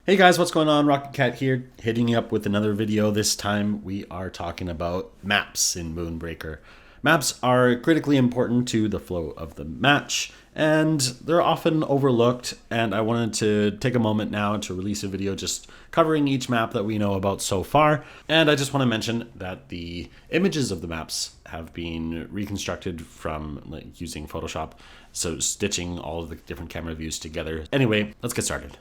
Hey guys, what's going on? Rocket Cat here, hitting you up with another video. This time we are talking about maps in Moonbreaker. Maps are critically important to the flow of the match, and they're often overlooked, and I wanted to take a moment now to release a video just covering each map that we know about so far. And I just want to mention that the images of the maps have been reconstructed from using Photoshop, so stitching all of the different camera views together. Anyway, let's get started.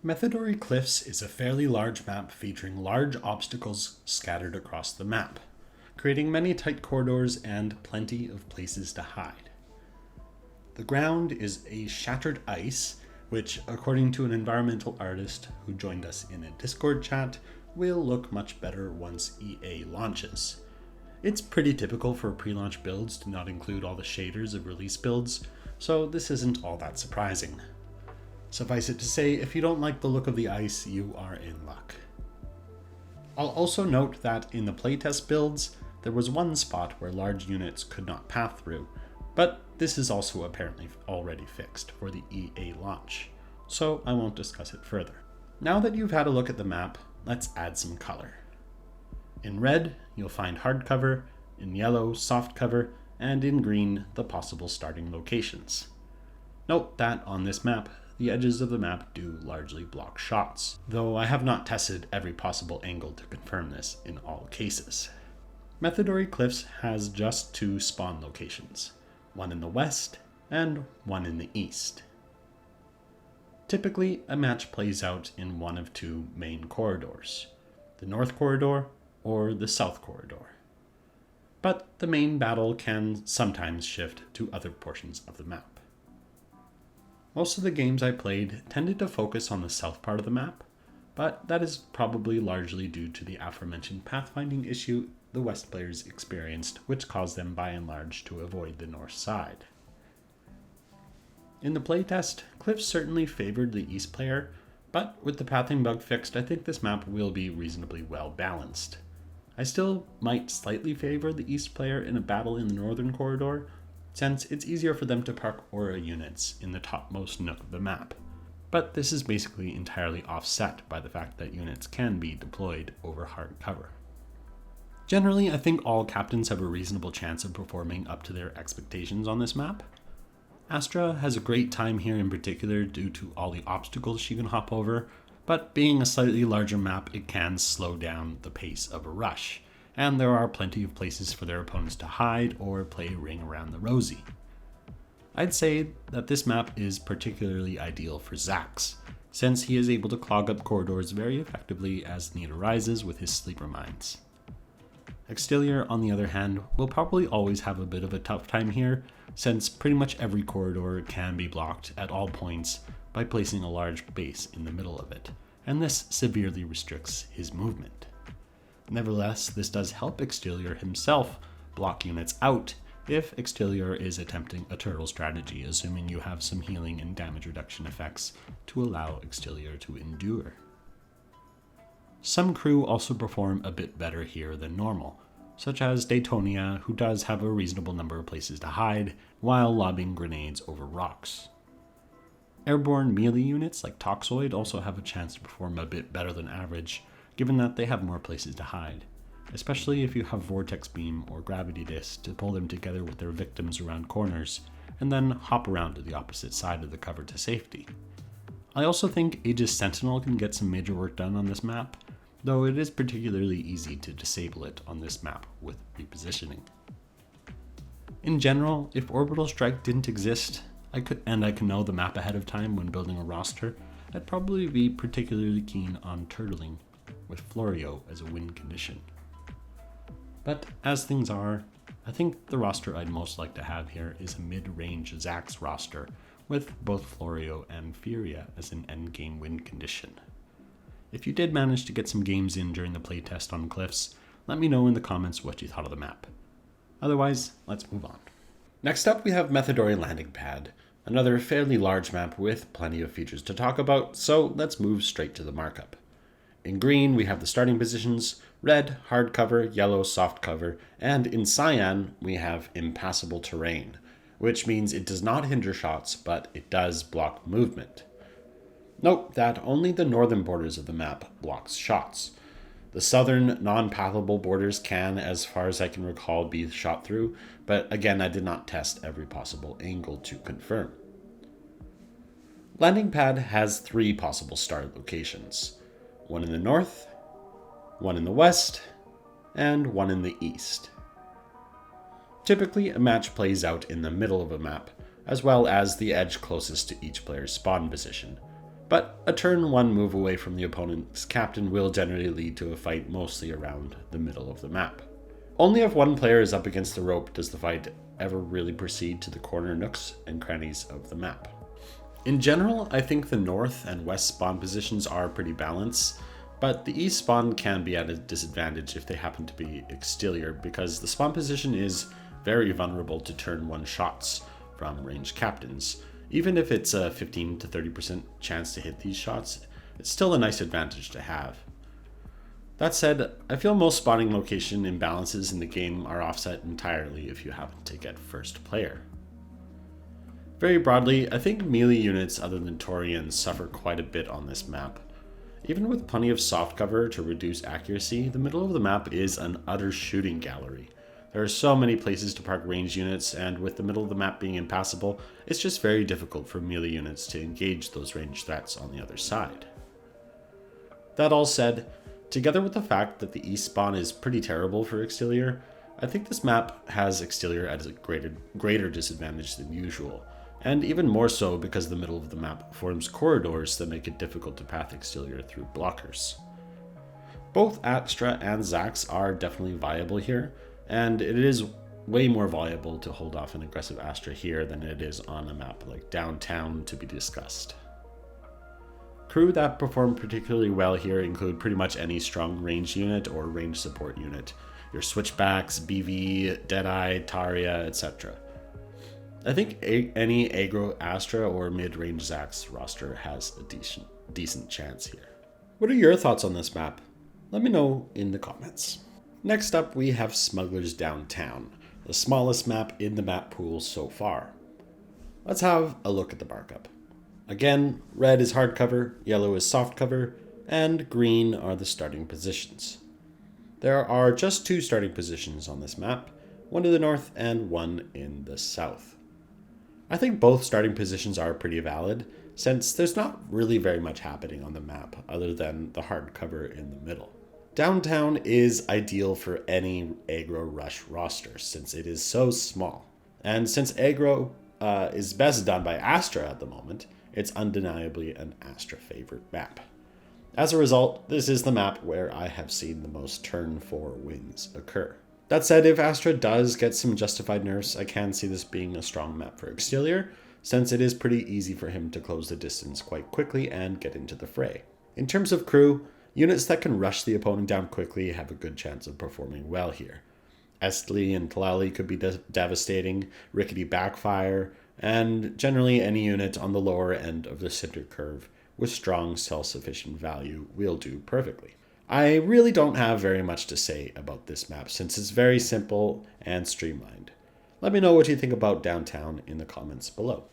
Methedori Cliffs is a fairly large map featuring large obstacles scattered across the map, creating many tight corridors and plenty of places to hide. The ground is a shattered ice, which, according to an environmental artist who joined us in a Discord chat, will look much better once EA launches. It's pretty typical for pre-launch builds to not include all the shaders of release builds, so this isn't all that surprising. Suffice it to say, if you don't like the look of the ice, you are in luck. I'll also note that in the playtest builds, there was one spot where large units could not pass through, but this is also apparently already fixed for the EA launch, so I won't discuss it further. Now that you've had a look at the map, let's add some color. In red, you'll find hard cover, in yellow, soft cover, and in green, the possible starting locations. Note that on this map, the edges of the map do largely block shots, though I have not tested every possible angle to confirm this in all cases. Methedori Cliffs has just two spawn locations, one in the west and one in the east. Typically, a match plays out in one of two main corridors, the north corridor or the south corridor. But the main battle can sometimes shift to other portions of the map. Most of the games I played tended to focus on the south part of the map, but that is probably largely due to the aforementioned pathfinding issue the west players experienced, which caused them by and large to avoid the north side. In the playtest, Cliffs certainly favored the east player, but with the pathing bug fixed, I think this map will be reasonably well balanced. I still might slightly favor the east player in a battle in the northern corridor, since it's easier for them to park aura units in the topmost nook of the map. But this is basically entirely offset by the fact that units can be deployed over hard cover. Generally, I think all captains have a reasonable chance of performing up to their expectations on this map. Astra has a great time here in particular due to all the obstacles she can hop over, but being a slightly larger map, it can slow down the pace of a rush, and there are plenty of places for their opponents to hide or play Ring Around the Rosie. I'd say that this map is particularly ideal for Zax, since he is able to clog up corridors very effectively as need arises with his sleeper mines. Exterior, on the other hand, will probably always have a bit of a tough time here, since pretty much every corridor can be blocked at all points by placing a large base in the middle of it, and this severely restricts his movement. Nevertheless, this does help Exterior himself block units out if Exterior is attempting a turtle strategy, assuming you have some healing and damage reduction effects to allow Exterior to endure. Some crew also perform a bit better here than normal, such as Daytonia, who does have a reasonable number of places to hide while lobbing grenades over rocks. Airborne melee units like Toxoid also have a chance to perform a bit better than average, given that they have more places to hide, especially if you have Vortex Beam or Gravity Disc to pull them together with their victims around corners, and then hop around to the opposite side of the cover to safety. I also think Aegis Sentinel can get some major work done on this map, though it is particularly easy to disable it on this map with repositioning. In general, if Orbital Strike didn't exist, I could know the map ahead of time when building a roster, I'd probably be particularly keen on turtling with Florio as a win condition. But as things are, I think the roster I'd most like to have here is a mid-range Zax roster with both Florio and Furia as an endgame win condition. If you did manage to get some games in during the playtest on Cliffs, let me know in the comments what you thought of the map. Otherwise, let's move on. Next up we have Methedori Landing Pad, another fairly large map with plenty of features to talk about, so let's move straight to the markup. In green, we have the starting positions: red, hard cover; yellow, soft cover; and in cyan, we have impassable terrain, which means it does not hinder shots, but it does block movement. Note that only the northern borders of the map blocks shots. The southern, non-pathable borders can, as far as I can recall, be shot through, but again, I did not test every possible angle to confirm. Landing Pad has 3 possible start locations: one in the north, one in the west, and one in the east. Typically, a match plays out in the middle of a map, as well as the edge closest to each player's spawn position. But a turn 1 move away from the opponent's captain will generally lead to a fight mostly around the middle of the map. Only if one player is up against the rope does the fight ever really proceed to the corner nooks and crannies of the map. In general, I think the north and west spawn positions are pretty balanced, but the east spawn can be at a disadvantage if they happen to be exterior, because the spawn position is very vulnerable to turn 1 shots from ranged captains. Even if it's a 15 to 30% chance to hit these shots, it's still a nice advantage to have. That said, I feel most spawning location imbalances in the game are offset entirely if you happen to get first player. Very broadly, I think melee units other than Taurians suffer quite a bit on this map. Even with plenty of soft cover to reduce accuracy, the middle of the map is an utter shooting gallery. There are so many places to park ranged units, and with the middle of the map being impassable, it's just very difficult for melee units to engage those ranged threats on the other side. That all said, together with the fact that the east spawn is pretty terrible for exterior, I think this map has exterior at a greater disadvantage than usual, and even more so because the middle of the map forms corridors that make it difficult to path exterior through blockers. Both Astra and Zax are definitely viable here, and it is way more valuable to hold off an aggressive Astra here than it is on a map like Downtown, to be discussed. Crew that perform particularly well here include pretty much any strong range unit or range support unit, your Switchbacks, BV, Deadeye, Taria, etc. I think any aggro Astra or mid-range Zax roster has a decent chance here. What are your thoughts on this map? Let me know in the comments. Next up, we have Smugglers Downtown, the smallest map in the map pool so far. Let's have a look at the markup. Again, red is hard cover, yellow is soft cover, and green are the starting positions. There are just 2 starting positions on this map, one in the north and one in the south. I think both starting positions are pretty valid, since there's not really very much happening on the map other than the hard cover in the middle. Downtown is ideal for any aggro rush roster since it is so small. And since aggro is best done by Astra at the moment, it's undeniably an Astra favored map. As a result, this is the map where I have seen the most turn 4 wins occur. That said, if Astra does get some justified nerfs, I can see this being a strong map for exterior, since it is pretty easy for him to close the distance quite quickly and get into the fray. In terms of crew, units that can rush the opponent down quickly have a good chance of performing well here. Estli and Talali could be devastating, Rickety Backfire, and generally any unit on the lower end of the center curve with strong self-sufficient value will do perfectly. I really don't have very much to say about this map since it's very simple and streamlined. Let me know what you think about Downtown in the comments below.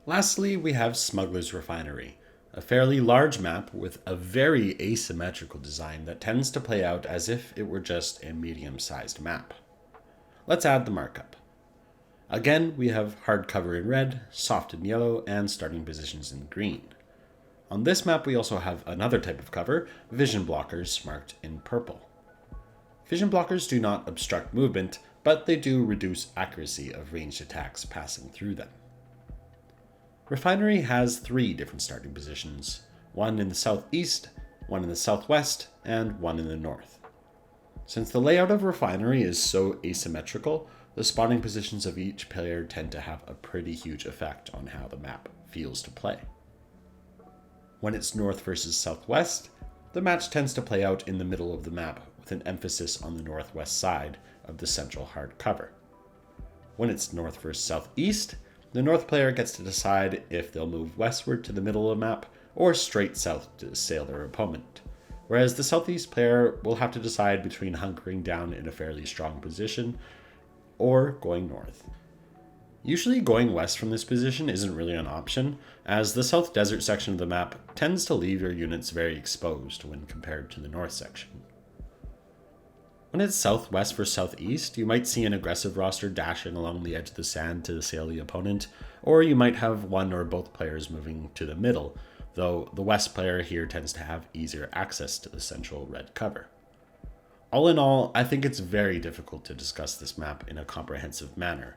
Lastly, we have Smugglers Refinery, a fairly large map with a very asymmetrical design that tends to play out as if it were just a medium-sized map. Let's add the markup. Again, we have hard cover in red, soft in yellow, and starting positions in green. On this map, we also have another type of cover, vision blockers, marked in purple. Vision blockers do not obstruct movement, but they do reduce accuracy of ranged attacks passing through them. Refinery has 3 different starting positions, one in the southeast, one in the southwest, and one in the north. Since the layout of Refinery is so asymmetrical, the spawning positions of each player tend to have a pretty huge effect on how the map feels to play. When it's north versus southwest, the match tends to play out in the middle of the map with an emphasis on the northwest side of the central hard cover. When it's north versus southeast, the north player gets to decide if they'll move westward to the middle of the map or straight south to assail their opponent. whereas the southeast player will have to decide between hunkering down in a fairly strong position or going north. Usually going west from this position isn't really an option, as the south desert section of the map tends to leave your units very exposed when compared to the north section. When it's southwest versus southeast, you might see an aggressive roster dashing along the edge of the sand to assail the opponent, or you might have one or both players moving to the middle, though the west player here tends to have easier access to the central red cover. All in all, I think it's very difficult to discuss this map in a comprehensive manner.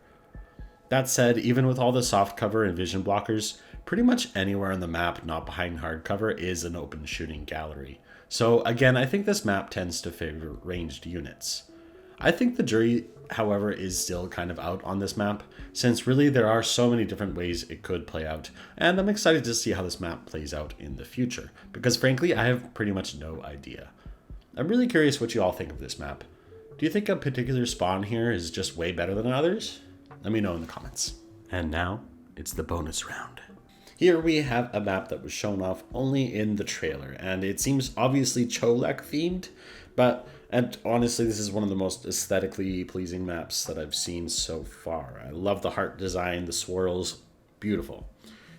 That said, even with all the soft cover and vision blockers, pretty much anywhere on the map not behind hard cover is an open shooting gallery. So again, I think this map tends to favor ranged units. I think the jury, however, is still kind of out on this map, since really there are so many different ways it could play out, and I'm excited to see how this map plays out in the future, because frankly, I have pretty much no idea. I'm really curious what you all think of this map. Do you think a particular spawn here is just way better than others? Let me know in the comments. And now, it's the bonus round. Here we have a map that was shown off only in the trailer, and it seems obviously Cholek themed, and honestly, this is one of the most aesthetically pleasing maps that I've seen so far. I love the heart design, the swirls, beautiful.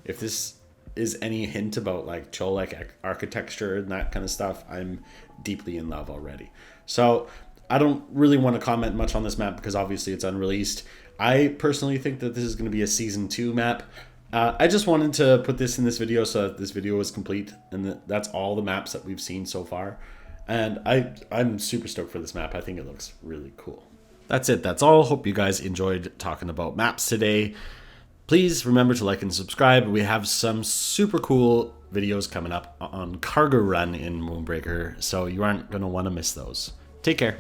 If this is any hint about like Cholek architecture and that kind of stuff, I'm deeply in love already. So I don't really want to comment much on this map because obviously it's unreleased. I personally think that this is going to be a Season 2 map. I just wanted to put this in this video so that this video is complete, and that's all the maps that we've seen so far. And I'm super stoked for this map. I think it looks really cool. That's it. That's all. Hope you guys enjoyed talking about maps today. Please remember to like and subscribe. We have some super cool videos coming up on Cargo Run in Moonbreaker, so you aren't going to want to miss those. Take care.